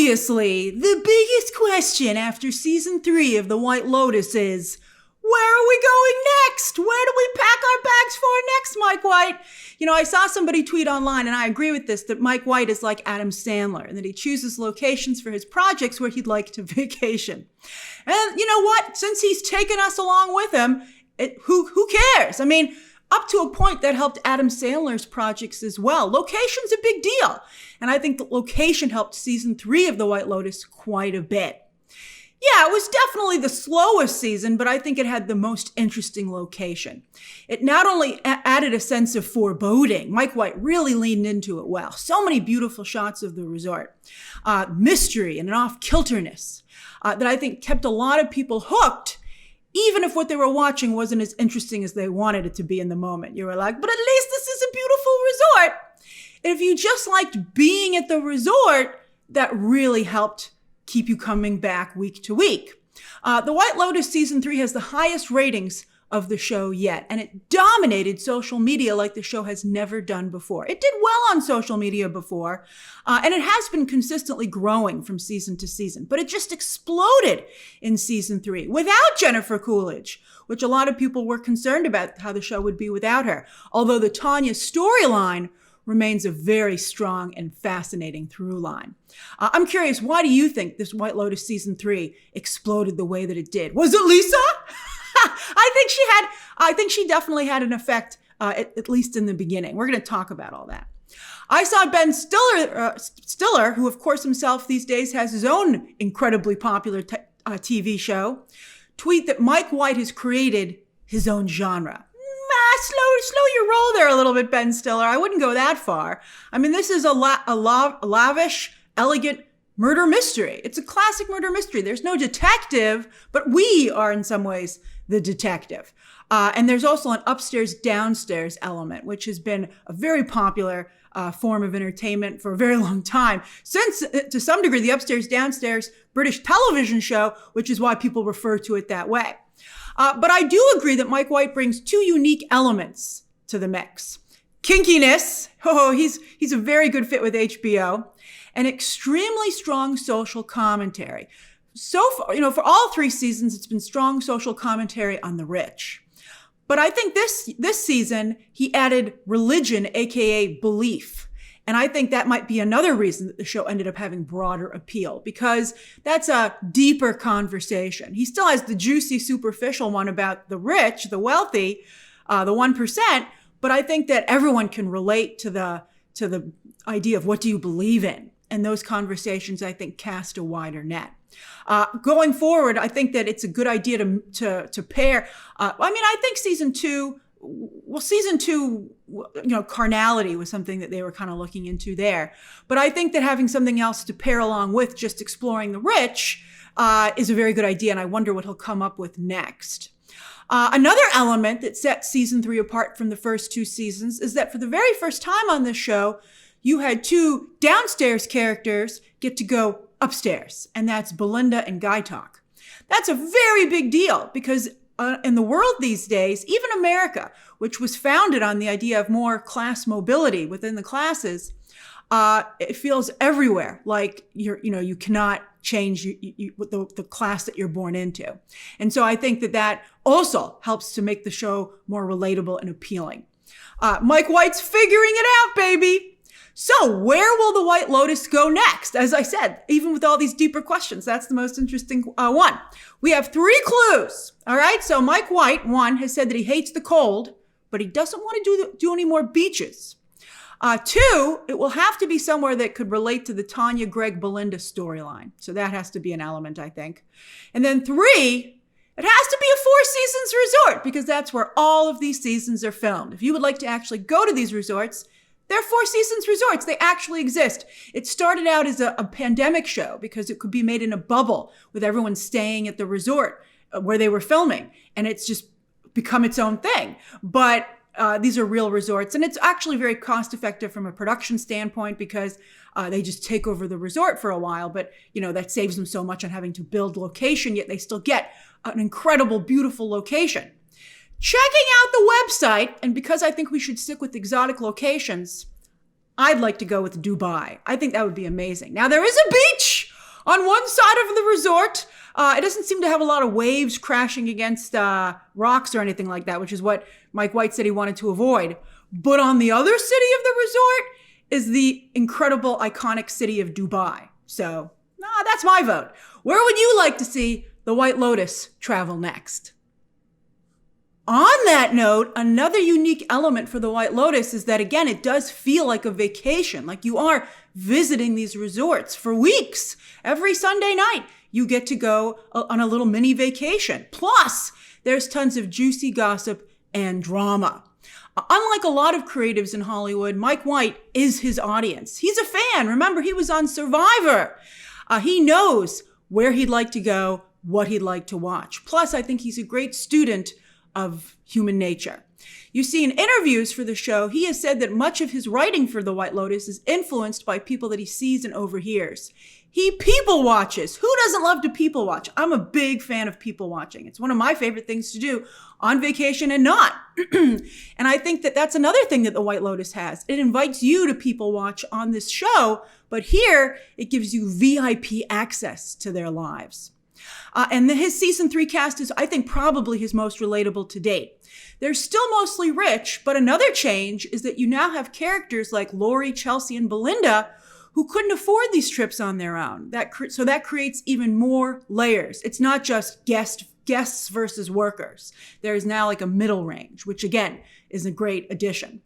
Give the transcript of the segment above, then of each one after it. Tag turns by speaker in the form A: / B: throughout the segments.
A: Obviously, the biggest question after season 3 of The White Lotus is, where are we going next? Where do we pack our bags for next, Mike White? You know, I saw somebody tweet online, and I agree with this, that Mike White is like Adam Sandler, and that he chooses locations for his projects where he'd like to vacation. And you know what? Since he's taken us along with him, who cares? I mean, up to a point that helped Adam Sandler's projects as well. Location's a big deal. And I think the location helped season 3 of The White Lotus quite a bit. Yeah, it was definitely the slowest season, but I think it had the most interesting location. It not only added a sense of foreboding, Mike White really leaned into it well. So many beautiful shots of the resort, mystery and an off-kilterness that I think kept a lot of people hooked, even if what they were watching wasn't as interesting as they wanted it to be in the moment. You were like, but at least this is a beautiful resort. And if you just liked being at the resort, that really helped keep you coming back week to week. The White Lotus season 3 has the highest ratings of the show yet, and it dominated social media like the show has never done before. It did well on social media before, and it has been consistently growing from season to season, but it just exploded in season 3 without Jennifer Coolidge, which a lot of people were concerned about how the show would be without her. Although the Tanya storyline remains a very strong and fascinating through line. I'm curious, why do you think this White Lotus season 3 exploded the way that it did? Was it Lisa? I think she definitely had an effect, at least in the beginning. We're going to talk about all that. I saw Ben Stiller, who of course himself these days has his own incredibly popular TV show, tweet that Mike White has created his own genre. Slow your roll there a little bit, Ben Stiller. I wouldn't go that far. I mean, this is a lavish, elegant murder mystery. It's a classic murder mystery. There's no detective, but we are in some ways the detective. And there's also an upstairs-downstairs element, which has been a very popular form of entertainment for a very long time. Since, to some degree, the upstairs-downstairs British television show, which is why people refer to it that way. But I do agree that Mike White brings two unique elements to the mix. Kinkiness, he's a very good fit with HBO, and extremely strong social commentary. So far, for all 3 seasons, it's been strong social commentary on the rich. But I think this season, he added religion, aka belief. And I think that might be another reason that the show ended up having broader appeal, because that's a deeper conversation. He still has the juicy, superficial one about the rich, the wealthy, the 1%, but I think that everyone can relate to the idea of what do you believe in? And those conversations, I think, cast a wider net. Going forward, I think that it's a good idea to pair. I think season two, carnality was something that they were kind of looking into there. But I think that having something else to pair along with just exploring the rich is a very good idea, and I wonder what he'll come up with next. Another element that sets season 3 apart from the first 2 seasons is that for the very first time on this show, you had 2 downstairs characters get to go upstairs, and that's Belinda and Gaitok. That's a very big deal because in the world these days, even America, which was founded on the idea of more class mobility within the classes, it feels everywhere like you cannot change the class that you're born into. And so I think that also helps to make the show more relatable and appealing. Mike White's figuring it out, baby. So where will the White Lotus go next? As I said, even with all these deeper questions, that's the most interesting one. We have 3 clues. All right. So Mike White, 1, has said that he hates the cold, but he doesn't want to do any more beaches. 2, it will have to be somewhere that could relate to the Tanya, Greg, Belinda storyline. So that has to be an element, I think. And then 3, it has to be a 4-seasons resort because that's where all of these seasons are filmed. If you would like to actually go to these resorts, they're 4-seasons resorts. They actually exist. It started out as a pandemic show because it could be made in a bubble with everyone staying at the resort where they were filming. And it's just become its own thing. But these are real resorts. And it's actually very cost effective from a production standpoint because they just take over the resort for a while. But, that saves them so much on having to build location, yet they still get an incredible, beautiful location. Checking out the website, and because I think we should stick with exotic locations, I'd like to go with Dubai. I think that would be amazing. Now, there is a beach On one side of the resort, it doesn't seem to have a lot of waves crashing against rocks or anything like that, which is what Mike White said he wanted to avoid. But on the other city of the resort is the incredible, iconic city of Dubai. So that's my vote. Where would you like to see the White Lotus travel next? On that note, another unique element for the White Lotus is that, again, it does feel like a vacation, like you are visiting these resorts for weeks. Every Sunday night, you get to go on a little mini vacation. Plus, there's tons of juicy gossip and drama. Unlike a lot of creatives in Hollywood, Mike White is his audience. He's a fan. Remember, he was on Survivor. He knows where he'd like to go, what he'd like to watch. Plus, I think he's a great student of human nature. You see, in interviews for the show, he has said that much of his writing for The White Lotus is influenced by people that he sees and overhears. He people watches. Who doesn't love to people watch? I'm a big fan of people watching. It's one of my favorite things to do on vacation and not. And I think that that's another thing that The White Lotus has. It invites you to people watch on this show, but here it gives you VIP access to their lives. And his season 3 cast is, I think, probably his most relatable to date. They're still mostly rich, but another change is that you now have characters like Laurie, Chelsea, and Belinda who couldn't afford these trips on their own. So that creates even more layers. It's not just guests versus workers. There is now like a middle range, which again is a great addition.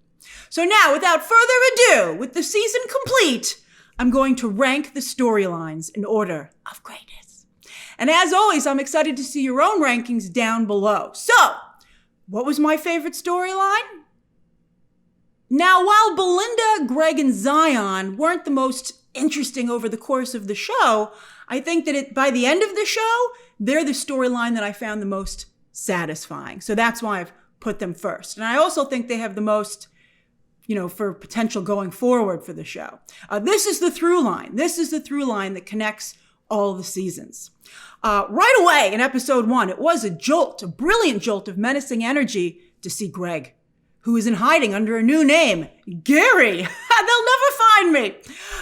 A: So now, without further ado, with the season complete, I'm going to rank the storylines in order of greatness. And as always, I'm excited to see your own rankings down below. So, what was my favorite storyline? Now, while Belinda, Greg, and Zion weren't the most interesting over the course of the show, I think that by the end of the show, they're the storyline that I found the most satisfying. So that's why I've put them first. And I also think they have the most, for potential going forward for the show. This is the through line. This is the through line that connects all the seasons. Right away in episode 1, it was a brilliant jolt of menacing energy to see Greg, who is in hiding under a new name, Gary. They'll never find me.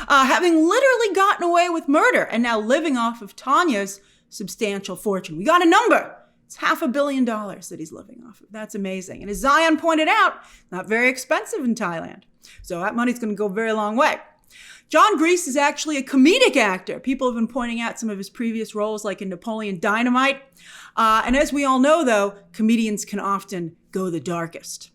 A: Having literally gotten away with murder and now living off of Tanya's substantial fortune. We got a number. It's $500 million that he's living off of. That's amazing. And as Zion pointed out, not very expensive in Thailand. So that money's going to go a very long way. John Grease is actually a comedic actor. People have been pointing out some of his previous roles, like in Napoleon Dynamite. And as we all know, though, comedians can often go the darkest.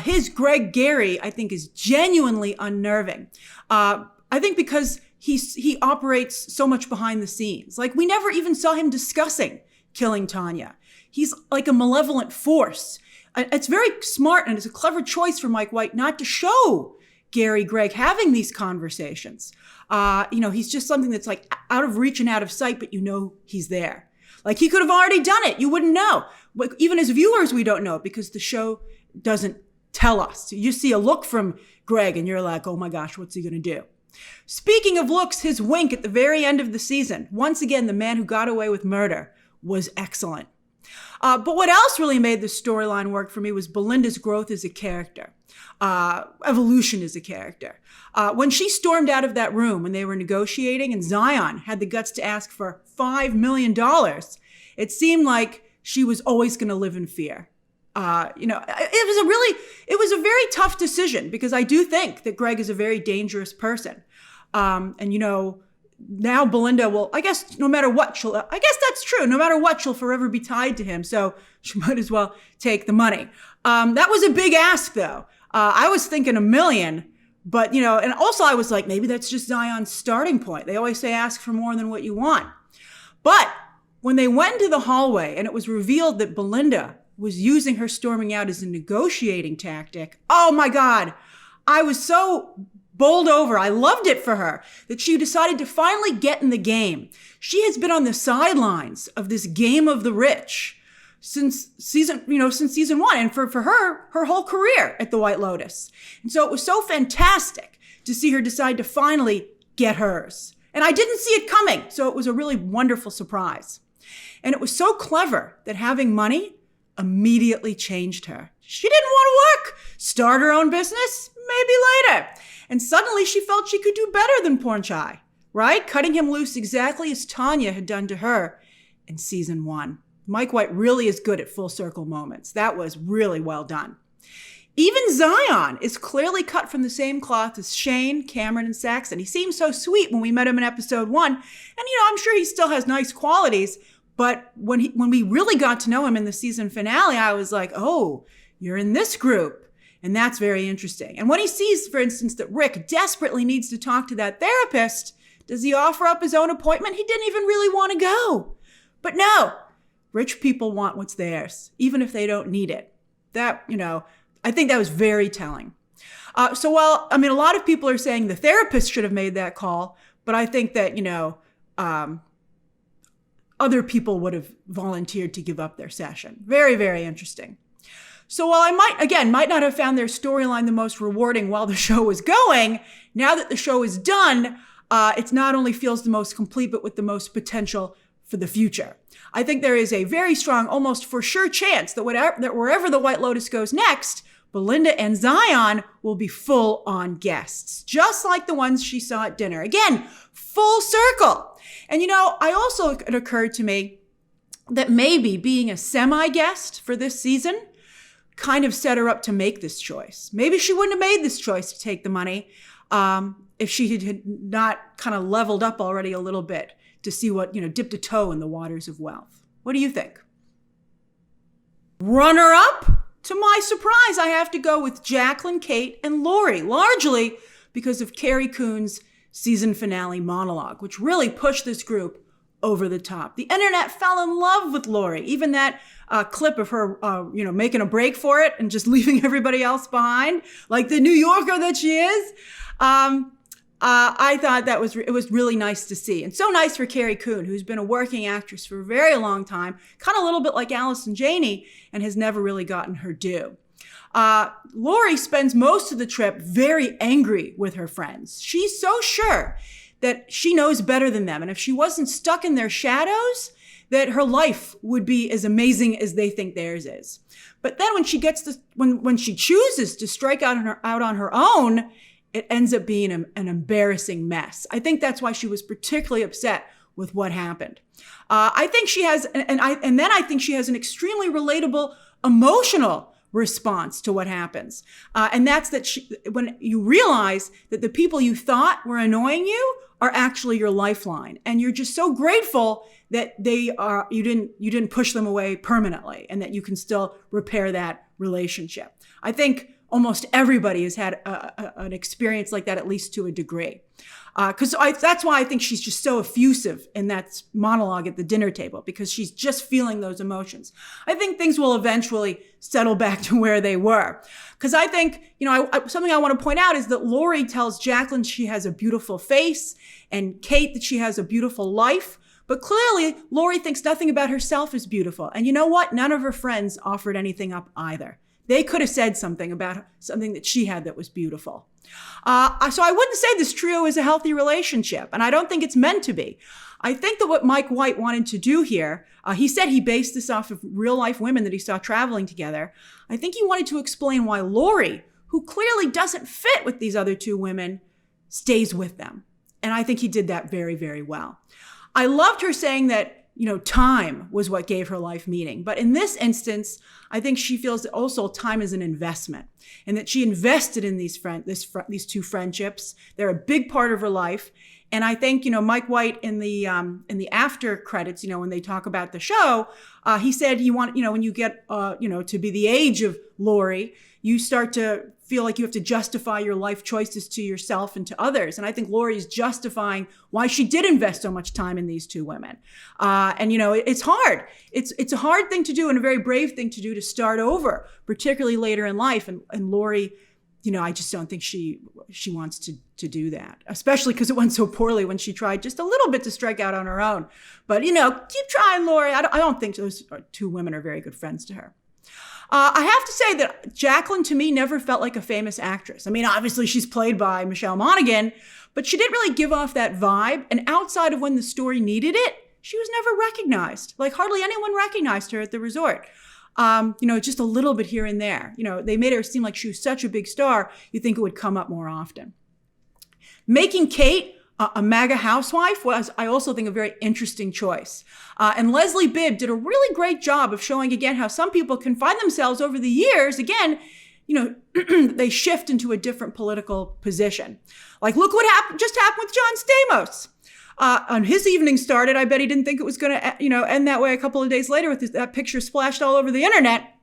A: His Greg Gary, I think, is genuinely unnerving. I think because he operates so much behind the scenes. Like, we never even saw him discussing killing Tanya. He's like a malevolent force. It's very smart and it's a clever choice for Mike White not to show Gary Greg having these conversations. He's just something that's like out of reach and out of sight, but he's there. Like, he could have already done it. You wouldn't know. But even as viewers, we don't know because the show doesn't tell us. You see a look from Greg and you're like, oh my gosh, what's he going to do? Speaking of looks, his wink at the very end of the season, once again, the man who got away with murder, was excellent. But what else really made the storyline work for me was Belinda's growth as a character, evolution as a character. When she stormed out of that room when they were negotiating and Zion had the guts to ask for $5 million, it seemed like she was always going to live in fear. It was a very tough decision because I do think that Greg is a very dangerous person. Now Belinda will, I guess that's true. No matter what, she'll forever be tied to him. So she might as well take the money. That was a big ask though. I was thinking $1 million, but and also I was like, maybe that's just Zion's starting point. They always say ask for more than what you want. But when they went into the hallway and it was revealed that Belinda was using her storming out as a negotiating tactic, oh my God, I was so bowled over. I loved it for her that she decided to finally get in the game. She has been on the sidelines of this game of the rich since season 1 and for her whole career at the White Lotus. And so it was so fantastic to see her decide to finally get hers. And I didn't see it coming. So it was a really wonderful surprise. And it was so clever that having money immediately changed her. She didn't want to work, start her own business, maybe later. And suddenly she felt she could do better than Pornchai, right? Cutting him loose exactly as Tanya had done to her in season 1. Mike White really is good at full circle moments. That was really well done. Even Zion is clearly cut from the same cloth as Shane, Cameron, and Saxon. He seemed so sweet when we met him in episode 1. And, I'm sure he still has nice qualities. But when we really got to know him in the season finale, I was like, oh, you're in this group. And that's very interesting. And when he sees, for instance, that Rick desperately needs to talk to that therapist, does he offer up his own appointment? He didn't even really want to go. But no, rich people want what's theirs, even if they don't need it. That, I think that was very telling. So while, a lot of people are saying the therapist should have made that call, but I think that, other people would have volunteered to give up their session. Very, very interesting. So while I might not have found their storyline the most rewarding while the show was going, now that the show is done, it not only feels the most complete, but with the most potential for the future. I think there is a very strong, almost for sure chance that wherever the White Lotus goes next, Belinda and Zion will be full-on guests, just like the ones she saw at dinner. Again, full circle. And it occurred to me that maybe being a semi-guest for this season kind of set her up to make this choice. Maybe she wouldn't have made this choice to take the money if she had not kind of leveled up already a little bit to see what, dipped a toe in the waters of wealth. What do you think? Runner-up? To my surprise, I have to go with Jacklyn, Kate, and Laurie, largely because of Carrie Coon's season finale monologue, which really pushed this group over the top. The internet fell in love with Laurie. Even that clip of her, making a break for it and just leaving everybody else behind, like the New Yorker that she is. I thought it was really nice to see. And so nice for Carrie Coon, who's been a working actress for a very long time, kind of a little bit like Allison Janney, and has never really gotten her due. Laurie spends most of the trip very angry with her friends. She's so sure that she knows better than them. And if she wasn't stuck in their shadows, that her life would be as amazing as they think theirs is. But then when she chooses to strike out on her own, it ends up being an embarrassing mess. I think that's why she was particularly upset with what happened. I think she has, and then I think she has an extremely relatable emotional response to what happens. And that's that when you realize that the people you thought were annoying you are actually your lifeline. And you're just so grateful that you didn't push them away permanently and that you can still repair that relationship. I think almost everybody has had an experience like that, at least to a degree. That's why I think she's just so effusive in that monologue at the dinner table, because she's just feeling those emotions. I think things will eventually settle back to where they were. Because I think, something I want to point out is that Laurie tells Jacklyn she has a beautiful face and Kate that she has a beautiful life. But clearly, Laurie thinks nothing about herself is beautiful. And you know what? None of her friends offered anything up either. They could have said something about something that she had that was beautiful. So I wouldn't say this trio is a healthy relationship, and I don't think it's meant to be. I think that what Mike White wanted to do here, he said he based this off of real-life women that he saw traveling together. I think he wanted to explain why Laurie, who clearly doesn't fit with these other two women, stays with them. And I think he did that very, very well. I loved her saying that time was what gave her life meaning. But in this instance, I think she feels that also time is an investment and that she invested in these two friendships. They're a big part of her life. And I think, Mike White in the after credits, when they talk about the show, he said when you get, to be the age of Laurie, you start to feel like you have to justify your life choices to yourself and to others. And I think Laurie is justifying why she did invest so much time in these two women. It's hard. It's a hard thing to do and a very brave thing to do to start over, particularly later in life. And Laurie, I just don't think she wants to do that, especially because it went so poorly when she tried just a little bit to strike out on her own. But, keep trying, Laurie. I don't think those two women are very good friends to her. I have to say that Jacklyn, to me, never felt like a famous actress. Obviously she's played by Michelle Monaghan, but she didn't really give off that vibe. And outside of when the story needed it, she was never recognized. Like hardly anyone recognized her at the resort. Just a little bit here and there. They made her seem like she was such a big star, you'd think it would come up more often. Making Kate A MAGA housewife was, I also think, a very interesting choice. And Leslie Bibb did a really great job of showing, again, how some people can find themselves over the years, again, they shift into a different political position. Like, look what just happened with John Stamos. On his evening started, I bet he didn't think it was going to, end that way a couple of days later with that picture splashed all over the internet.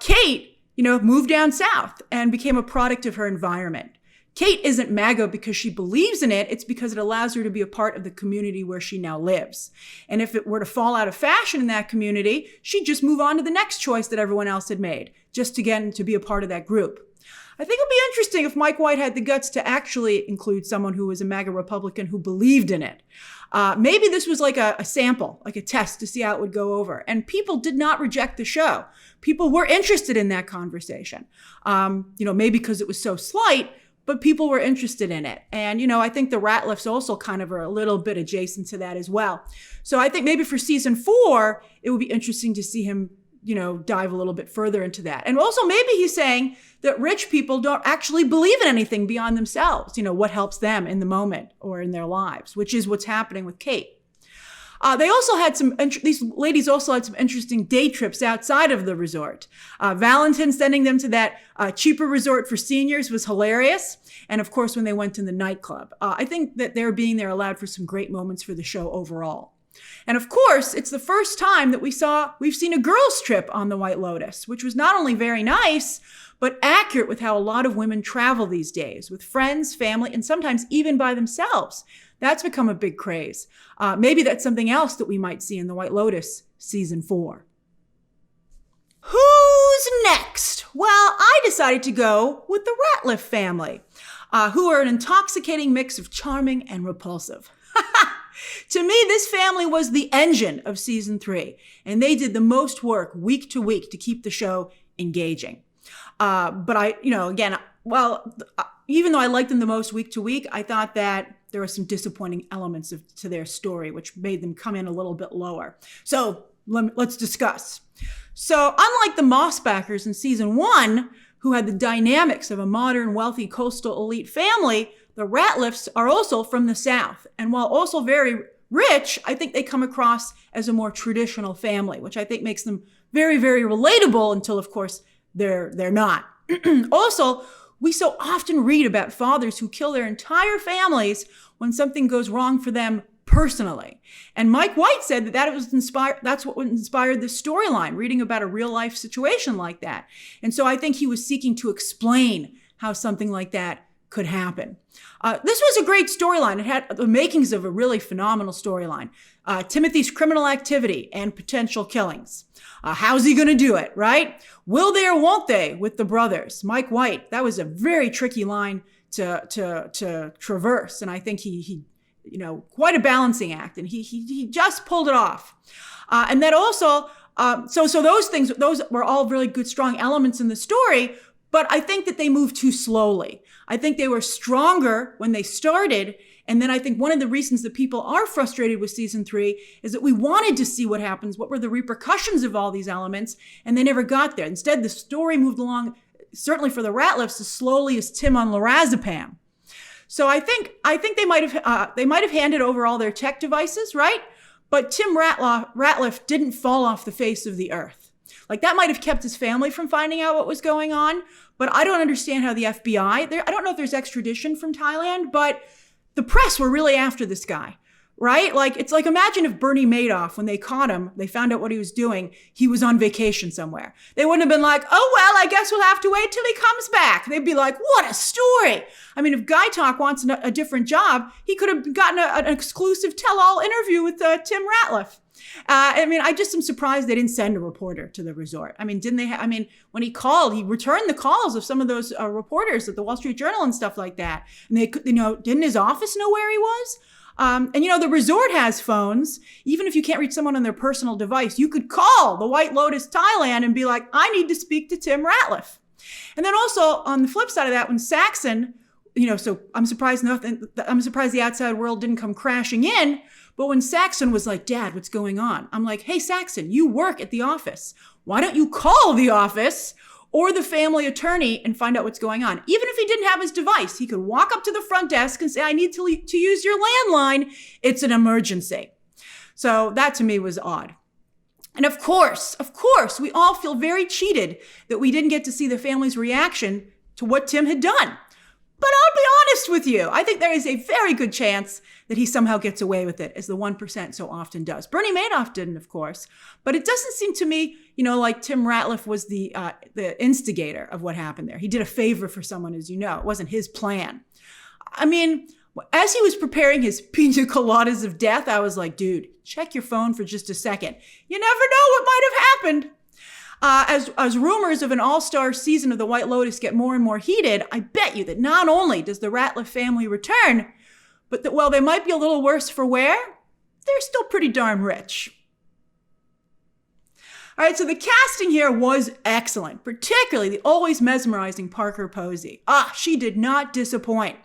A: Kate, moved down south and became a product of her environment. Kate isn't MAGA because she believes in it. It's because it allows her to be a part of the community where she now lives. And if it were to fall out of fashion in that community, she'd just move on to the next choice that everyone else had made, just to be a part of that group. I think it'd be interesting if Mike White had the guts to actually include someone who was a MAGA Republican who believed in it. Maybe this was like a sample, like a test to see how it would go over. And people did not reject the show. People were interested in that conversation. Maybe because it was so slight, but people were interested in it. And, I think the Ratliffs also kind of are a little bit adjacent to that as well. So I think maybe for season 4, it would be interesting to see him, dive a little bit further into that. And also maybe he's saying that rich people don't actually believe in anything beyond themselves, what helps them in the moment or in their lives, which is what's happening with Kate. These ladies also had some interesting day trips outside of the resort. Valentin sending them to that cheaper resort for seniors was hilarious. And of course, when they went to the nightclub, I think that their being there allowed for some great moments for the show overall. And of course, it's the first time that we've seen a girls' trip on the White Lotus, which was not only very nice, but accurate with how a lot of women travel these days, with friends, family, and sometimes even by themselves. That's become a big craze. Maybe that's something else that we might see in the White Lotus season 4. Who's next? Well, I decided to go with the Ratliff family, who are an intoxicating mix of charming and repulsive. To me, this family was the engine of season 3, and they did the most work week to week to keep the show engaging. But even though I liked them the most week to week, I thought that there were some disappointing elements to their story, which made them come in a little bit lower. So let's discuss. So unlike the Mossbackers in season 1, who had the dynamics of a modern, wealthy, coastal elite family, the Ratliffs are also from the South. And while also very rich, I think they come across as a more traditional family, which I think makes them very, very relatable until, of course, they're not. Also, we so often read about fathers who kill their entire families when something goes wrong for them personally. And Mike White said that's what inspired this storyline, reading about a real life situation like that. And so I think he was seeking to explain how something like that could happen. This was a great storyline. It had the makings of a really phenomenal storyline. Timothy's criminal activity and potential killings. How's he going to do it, right? Will they or won't they with the brothers? Mike White, that was a very tricky line to traverse. And I think he quite a balancing act. And he just pulled it off. And then also, so those were all really good, strong elements in the story. But I think that they moved too slowly. I think they were stronger when they started. And then I think one of the reasons that people are frustrated with season 3 is that we wanted to see what happens, what were the repercussions of all these elements, and they never got there. Instead, the story moved along, certainly for the Ratliffs, as slowly as Tim on lorazepam. So I think they might have handed over all their tech devices, right? But Tim Ratliff didn't fall off the face of the earth. Like, that might have kept his family from finding out what was going on, but I don't understand how the FBI, I don't know if there's extradition from Thailand, but the press were really after this guy, right? Like, it's like, imagine if Bernie Madoff, when they caught him, they found out what he was doing, he was on vacation somewhere. They wouldn't have been like, oh, well, I guess we'll have to wait till he comes back. They'd be like, what a story. I mean, if Gaitok wants a different job, he could have gotten an exclusive tell-all interview with Tim Ratliff. I just am surprised they didn't send a reporter to the resort. I mean, when he called, he returned the calls of some of those reporters at the Wall Street Journal and stuff like that. And they could, didn't his office know where he was? The resort has phones. Even if you can't reach someone on their personal device, you could call the White Lotus Thailand and be like, I need to speak to Tim Ratliff. And then also on the flip side of that, when Saxon, so I'm surprised the outside world didn't come crashing in. But when Saxon was like, Dad, what's going on? I'm like, hey, Saxon, you work at the office. Why don't you call the office or the family attorney and find out what's going on. Even if he didn't have his device, he could walk up to the front desk and say, I need to use your landline. It's an emergency. So that to me was odd. And of course, we all feel very cheated that we didn't get to see the family's reaction to what Tim had done. But I'll be honest with you. I think there is a very good chance that he somehow gets away with it, as the 1% so often does. Bernie Madoff didn't, of course. But it doesn't seem to me, like Tim Ratliff was the instigator of what happened there. He did a favor for someone, as you know. It wasn't his plan. I mean, as he was preparing his pina coladas of death, I was like, dude, check your phone for just a second. You never know what might have happened. As rumors of an all-star season of the White Lotus get more and more heated, I bet you that not only does the Ratliff family return, but that while they might be a little worse for wear, they're still pretty darn rich. All right, so the casting here was excellent, particularly the always mesmerizing Parker Posey. She did not disappoint.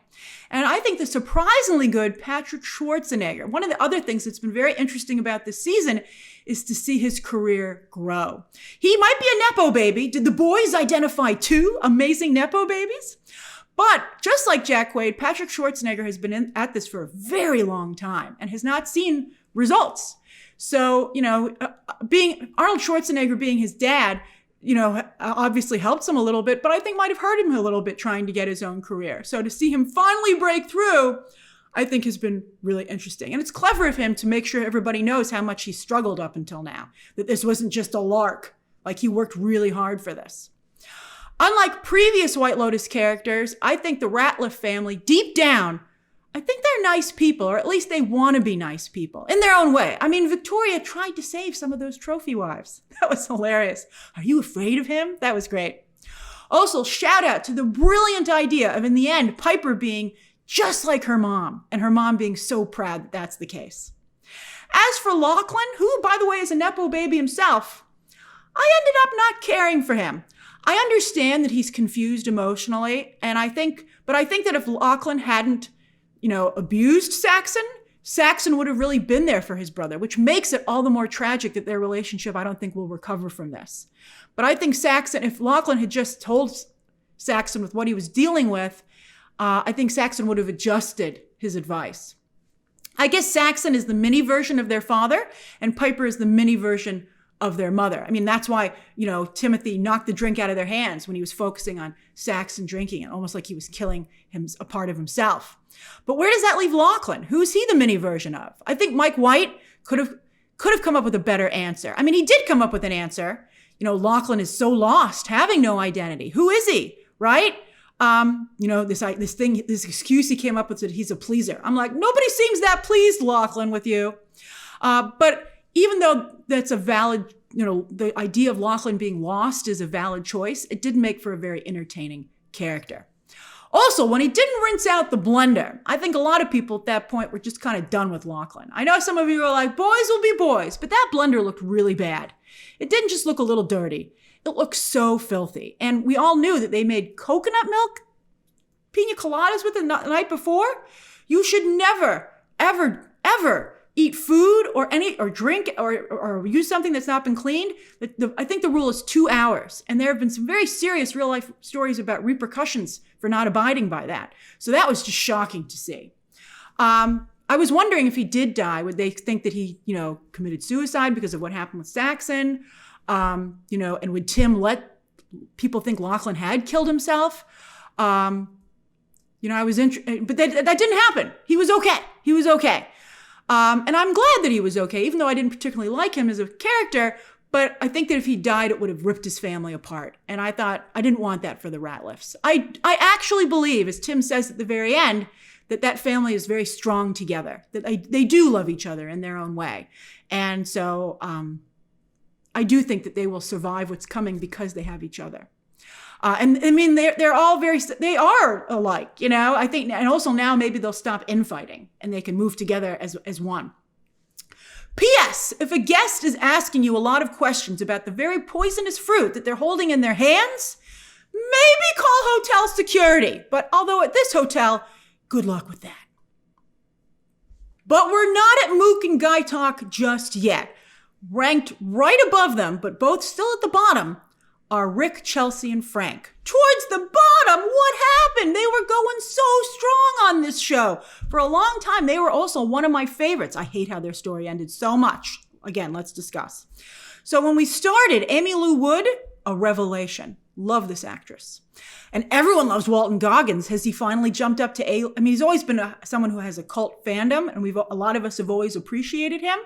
A: And I think the surprisingly good Patrick Schwarzenegger. One of the other things that's been very interesting about this season is to see his career grow. He might be a Nepo baby. Did the boys identify 2 amazing Nepo babies? But just like Jack Quaid, Patrick Schwarzenegger has been at this for a very long time and has not seen results. So, being Arnold Schwarzenegger being his dad, obviously helps him a little bit, but I think might have hurt him a little bit trying to get his own career. So to see him finally break through, I think has been really interesting. And it's clever of him to make sure everybody knows how much he struggled up until now, that this wasn't just a lark, like he worked really hard for this. Unlike previous White Lotus characters, I think the Ratliff family, deep down, I think they're nice people, or at least they want to be nice people in their own way. I mean, Victoria tried to save some of those trophy wives. That was hilarious. Are you afraid of him? That was great. Also, shout out to the brilliant idea of, in the end, Piper being just like her mom, and her mom being so proud that that's the case. As for Lachlan, who, by the way, is a Nepo baby himself, I ended up not caring for him. I understand that he's confused emotionally, and I think that if Lachlan hadn't abused Saxon would have really been there for his brother, which makes it all the more tragic that their relationship, I don't think, will recover from this. But I think if Lachlan had just told Saxon with what he was dealing with, I think Saxon would have adjusted his advice. I guess Saxon is the mini version of their father, and Piper is the mini version of their mother. I mean, that's why, Timothy knocked the drink out of their hands when he was focusing on Saxon drinking it, almost like he was killing him, a part of himself. But where does that leave Lachlan? Who's he the mini version of? I think Mike White could have come up with a better answer. I mean, he did come up with an answer. Lachlan is so lost, having no identity. Who is he, right? This excuse he came up with that he's a pleaser. I'm like, nobody seems that pleased, Lachlan, with you. But even though that's a valid, the idea of Lachlan being lost is a valid choice, it did make for a very entertaining character. Also, when he didn't rinse out the blender, I think a lot of people at that point were just kind of done with Lachlan. I know some of you are like, boys will be boys, but that blender looked really bad. It didn't just look a little dirty. It looked so filthy. And we all knew that they made coconut milk pina coladas with it the night before. You should never, ever, ever eat food or drink or use something that's not been cleaned. I think the rule is 2 hours. And there have been some very serious real life stories about repercussions for not abiding by that. So that was just shocking to see. I was wondering if he did die, would they think that he, committed suicide because of what happened with Saxon? And would Tim let people think Lachlan had killed himself? I was interested, but that didn't happen. He was okay. And I'm glad that he was okay, even though I didn't particularly like him as a character. But I think that if he died, it would have ripped his family apart. And I thought I didn't want that for the Ratliffs. I actually believe, as Tim says at the very end, that family is very strong together, that they do love each other in their own way. And so I do think that they will survive what's coming because they have each other. And I mean, they're all they are alike, I think, and also now maybe they'll stop infighting and they can move together as one. P.S. If a guest is asking you a lot of questions about the very poisonous fruit that they're holding in their hands, maybe call hotel security. But although at this hotel, good luck with that. But we're not at Mook and Gaitok just yet. Ranked right above them, but both still at the bottom, are Rick, Chelsea, and Frank. Towards the bottom, what happened? They were going so strong on this show. For a long time, they were also one of my favorites. I hate how their story ended so much. Again, let's discuss. So when we started, Amy Lou Wood, a revelation. Love this actress. And everyone loves Walton Goggins. Has he finally jumped up to A? I mean, he's always been someone who has a cult fandom, and a lot of us have always appreciated him.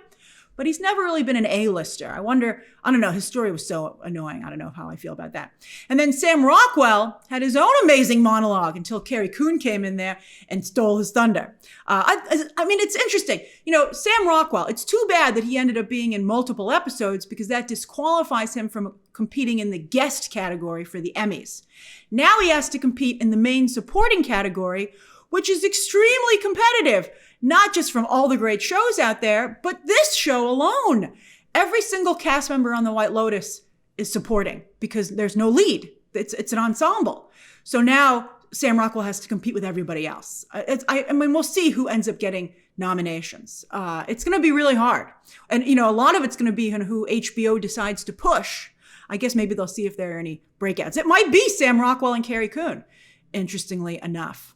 A: But he's never really been an A-lister. I don't know, his story was so annoying. I don't know how I feel about that. And then Sam Rockwell had his own amazing monologue until Carrie Coon came in there and stole his thunder. I mean, it's interesting. You know, Sam Rockwell, it's too bad that he ended up being in multiple episodes because that disqualifies him from competing in the guest category for the Emmys. Now he has to compete in the main supporting category, which is extremely competitive. Not just from all the great shows out there, but this show alone. Every single cast member on the White Lotus is supporting because there's no lead. It's an ensemble. So now Sam Rockwell has to compete with everybody else. I mean, we'll see who ends up getting nominations. It's going to be really hard. And, you know, a lot of it's going to be who HBO decides to push. I guess maybe they'll see if there are any breakouts. It might be Sam Rockwell and Carrie Coon, interestingly enough.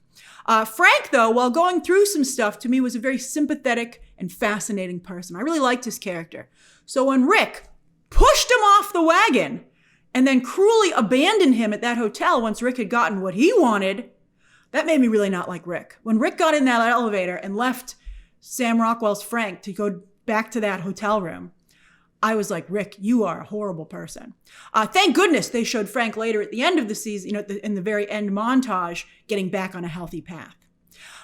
A: Frank, though, while going through some stuff, to me was a very sympathetic and fascinating person. I really liked his character. So when Rick pushed him off the wagon and then cruelly abandoned him at that hotel once Rick had gotten what he wanted, that made me really not like Rick. When Rick got in that elevator and left Sam Rockwell's Frank to go back to that hotel room, I was like, Rick, you are a horrible person. Thank goodness they showed Frank later at the end of the season, you know, in the very end montage, getting back on a healthy path.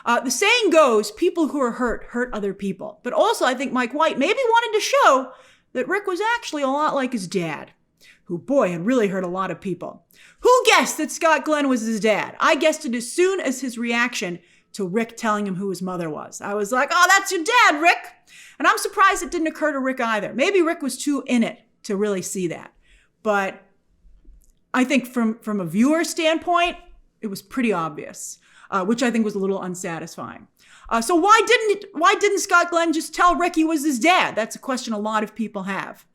A: The saying goes, people who are hurt other people. But also, I think Mike White maybe wanted to show that Rick was actually a lot like his dad, who, boy, had really hurt a lot of people. Who guessed that Scott Glenn was his dad? I guessed it as soon as his reaction to Rick telling him who his mother was. I was like, oh, that's your dad, Rick. And I'm surprised it didn't occur to Rick either. Maybe Rick was too in it to really see that. But I think from a viewer standpoint, it was pretty obvious, which I think was a little unsatisfying. So why didn't Scott Glenn just tell Rick he was his dad? That's a question a lot of people have.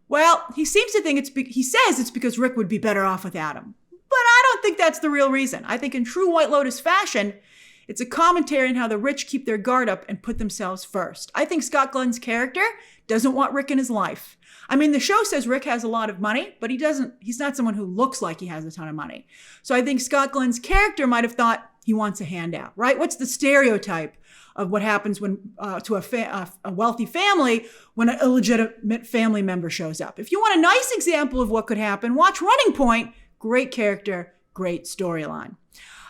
A: Well, he seems to think he says it's because Rick would be better off without him. But I don't think that's the real reason. I think in true White Lotus fashion, it's a commentary on how the rich keep their guard up and put themselves first. I think Scott Glenn's character doesn't want Rick in his life. I mean, the show says Rick has a lot of money, but he's not someone who looks like he has a ton of money. So I think Scott Glenn's character might have thought he wants a handout, right? What's the stereotype of what happens when to a wealthy family when an illegitimate family member shows up? If you want a nice example of what could happen, watch Running Point. Great character, great storyline.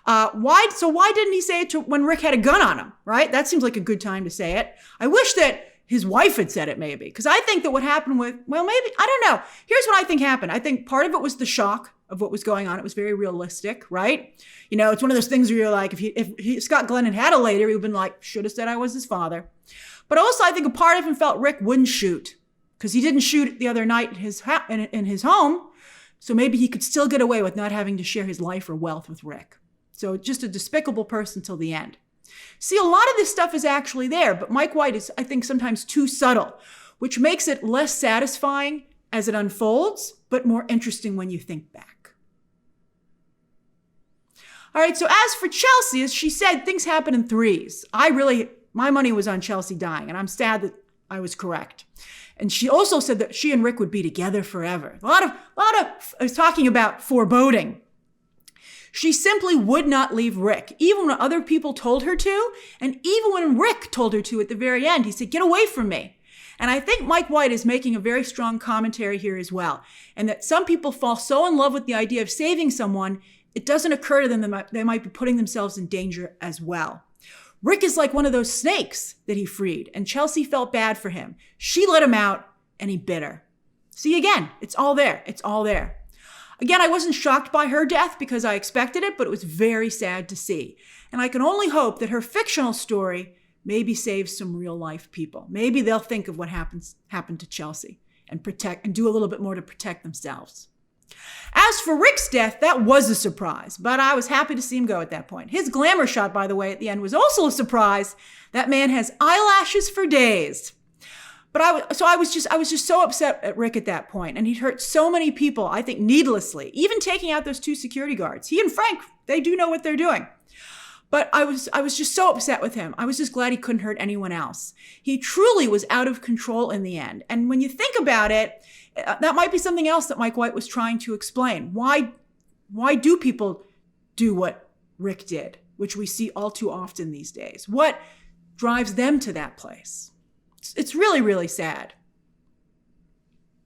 A: Why didn't he say it when Rick had a gun on him, right? That seems like a good time to say it. I wish that his wife had said it maybe, because I think that what happened I don't know. Here's what I think happened. I think part of it was the shock of what was going on. It was very realistic, right? You know, it's one of those things where you're like, if Scott Glenn had a later, he would have been like, should have said I was his father. But also I think a part of him felt Rick wouldn't shoot because he didn't shoot the other night in his home. So maybe he could still get away with not having to share his life or wealth with Rick. So just a despicable person till the end. See, a lot of this stuff is actually there, but Mike White is, I think, sometimes too subtle, which makes it less satisfying as it unfolds, but more interesting when you think back. All right, so as for Chelsea, as she said, things happen in threes. My money was on Chelsea dying, and I'm sad that I was correct. And she also said that she and Rick would be together forever. A lot of talking about foreboding. She simply would not leave Rick, even when other people told her to, and even when Rick told her to at the very end. He said, get away from me. And I think Mike White is making a very strong commentary here as well, and that some people fall so in love with the idea of saving someone, it doesn't occur to them that they might be putting themselves in danger as well. Rick is like one of those snakes that he freed, and Chelsea felt bad for him. She let him out, and he bit her. See, again, it's all there. It's all there. Again, I wasn't shocked by her death because I expected it, but it was very sad to see. And I can only hope that her fictional story maybe saves some real life people. Maybe they'll think of what happened to Chelsea and do a little bit more to protect themselves. As for Rick's death, that was a surprise, but I was happy to see him go at that point. His glamour shot, by the way, at the end was also a surprise. That man has eyelashes for days. But I was just so upset at Rick at that point, and he'd hurt so many people, I think needlessly, even taking out those 2 security guards. He and Frank, they do know what they're doing. But I was just so upset with him. I was just glad he couldn't hurt anyone else. He truly was out of control in the end. And when you think about it, that might be something else that Mike White was trying to explain. Why do people do what Rick did, which we see all too often these days? What drives them to that place? It's really, really sad.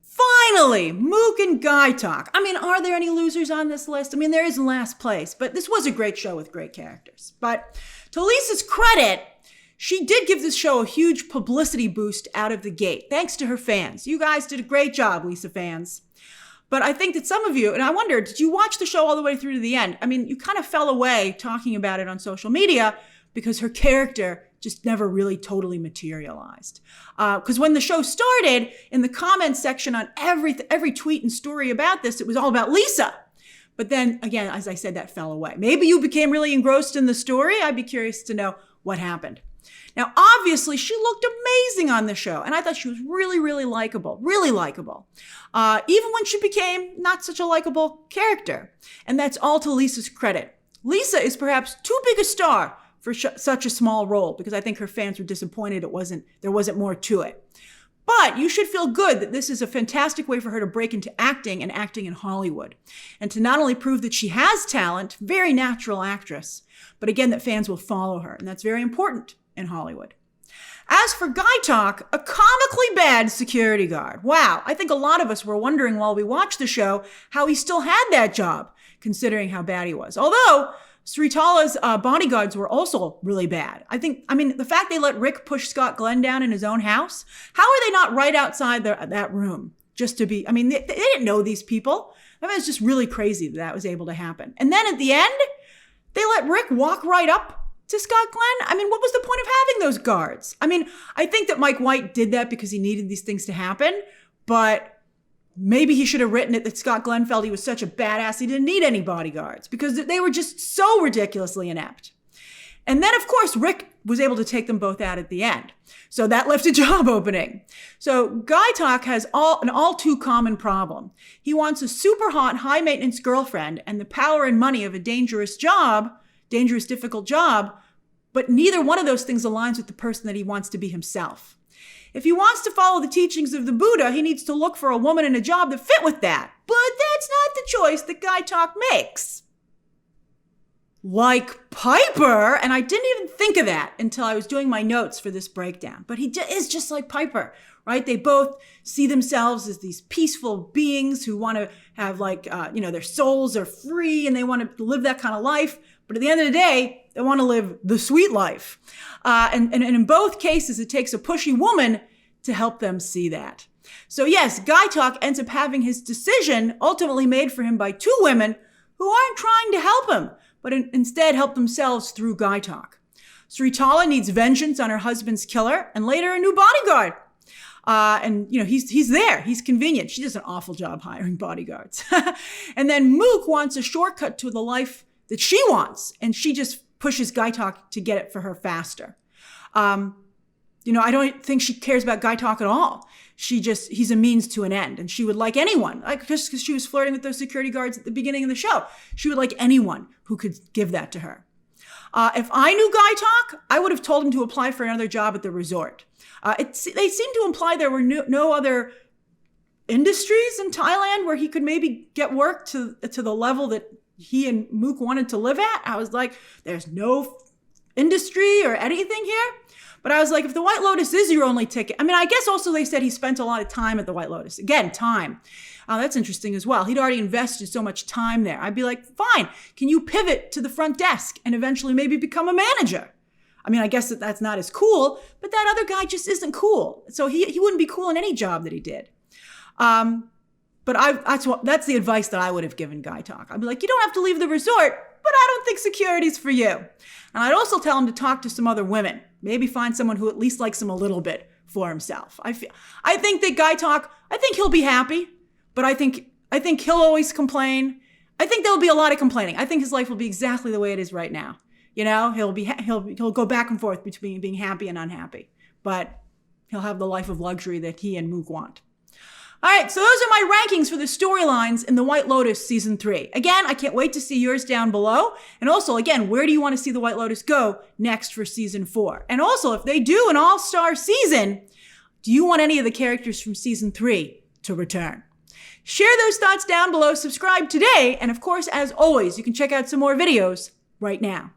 A: Finally, Mook and Gaitok. I mean, are there any losers on this list? I mean, there is last place, but this was a great show with great characters. But to Lisa's credit, she did give this show a huge publicity boost out of the gate, thanks to her fans. You guys did a great job, Lisa fans. But I think that some of you, and I wonder, did you watch the show all the way through to the end? I mean, you kind of fell away talking about it on social media because her character just never really totally materialized. Because when the show started, in the comments section on every tweet and story about this, it was all about Lisa. But then, again, as I said, that fell away. Maybe you became really engrossed in the story. I'd be curious to know what happened. Now, obviously, she looked amazing on the show, and I thought she was really, really likable, even when she became not such a likable character. And that's all to Lisa's credit. Lisa is perhaps too big a star for such a small role, because I think her fans were disappointed there wasn't more to it. But you should feel good that this is a fantastic way for her to break into acting and acting in Hollywood. And to not only prove that she has talent, very natural actress, but again, that fans will follow her. And that's very important in Hollywood. As for Gaitok, a comically bad security guard. Wow, I think a lot of us were wondering while we watched the show how he still had that job, considering how bad he was. Although Sritala's bodyguards were also really bad. I mean, the fact they let Rick push Scott Glenn down in his own house, how are they not right outside that room just to be, I mean, they didn't know these people. I mean, it's just really crazy that was able to happen. And then at the end, they let Rick walk right up to Scott Glenn. I mean, what was the point of having those guards? I mean, I think that Mike White did that because he needed these things to happen, but maybe he should have written it that Scott Glenn felt he was such a badass he didn't need any bodyguards because they were just so ridiculously inept. And then, of course, Rick was able to take them both out at the end. So that left a job opening. So Gaitok has an all too common problem. He wants a super hot, high maintenance girlfriend and the power and money of a dangerous, difficult job, but neither one of those things aligns with the person that he wants to be himself. If he wants to follow the teachings of the Buddha, he needs to look for a woman and a job that fit with that. But that's not the choice that Gaitok makes. Like Piper, and I didn't even think of that until I was doing my notes for this breakdown, but he is just like Piper, right? They both see themselves as these peaceful beings who want to have their souls are free and they want to live that kind of life. But at the end of the day, they want to live the sweet life. And in both cases, it takes a pushy woman to help them see that. So yes, Gaitok ends up having his decision ultimately made for him by 2 women who aren't trying to help him, but instead help themselves through Gaitok. Sritala needs vengeance on her husband's killer and later a new bodyguard. He's there. He's convenient. She does an awful job hiring bodyguards. And then Mook wants a shortcut to the life that she wants, and she just pushes Gaitok to get it for her faster. I don't think she cares about Gaitok at all. He's a means to an end, and she would like anyone, just because she was flirting with those security guards at the beginning of the show. She would like anyone who could give that to her. If I knew Gaitok, I would have told him to apply for another job at the resort. They seem to imply there were no other industries in Thailand where he could maybe get work to the level that he and Mook wanted to live at. I was like, there's no industry or anything here. But I was like, if the White Lotus is your only ticket, I mean, I guess also they said he spent a lot of time at the White Lotus. Again, time. That's interesting as well. He'd already invested so much time there. I'd be like, fine, can you pivot to the front desk and eventually maybe become a manager? I mean, I guess that's not as cool, but that other guy just isn't cool. So he wouldn't be cool in any job that he did. But that's the advice that I would have given Gaitok. I'd be like, you don't have to leave the resort, but I don't think security's for you. And I'd also tell him to talk to some other women. Maybe find someone who at least likes him a little bit for himself. I think that Gaitok, I think he'll be happy, but I think he'll always complain. I think there'll be a lot of complaining. I think his life will be exactly the way it is right now. He'll go back and forth between being happy and unhappy. But he'll have the life of luxury that he and Mook want. All right, so those are my rankings for the storylines in The White Lotus Season 3. Again, I can't wait to see yours down below. And also, again, where do you want to see The White Lotus go next for Season 4? And also, if they do an all-star season, do you want any of the characters from Season 3 to return? Share those thoughts down below, subscribe today, and of course, as always, you can check out some more videos right now.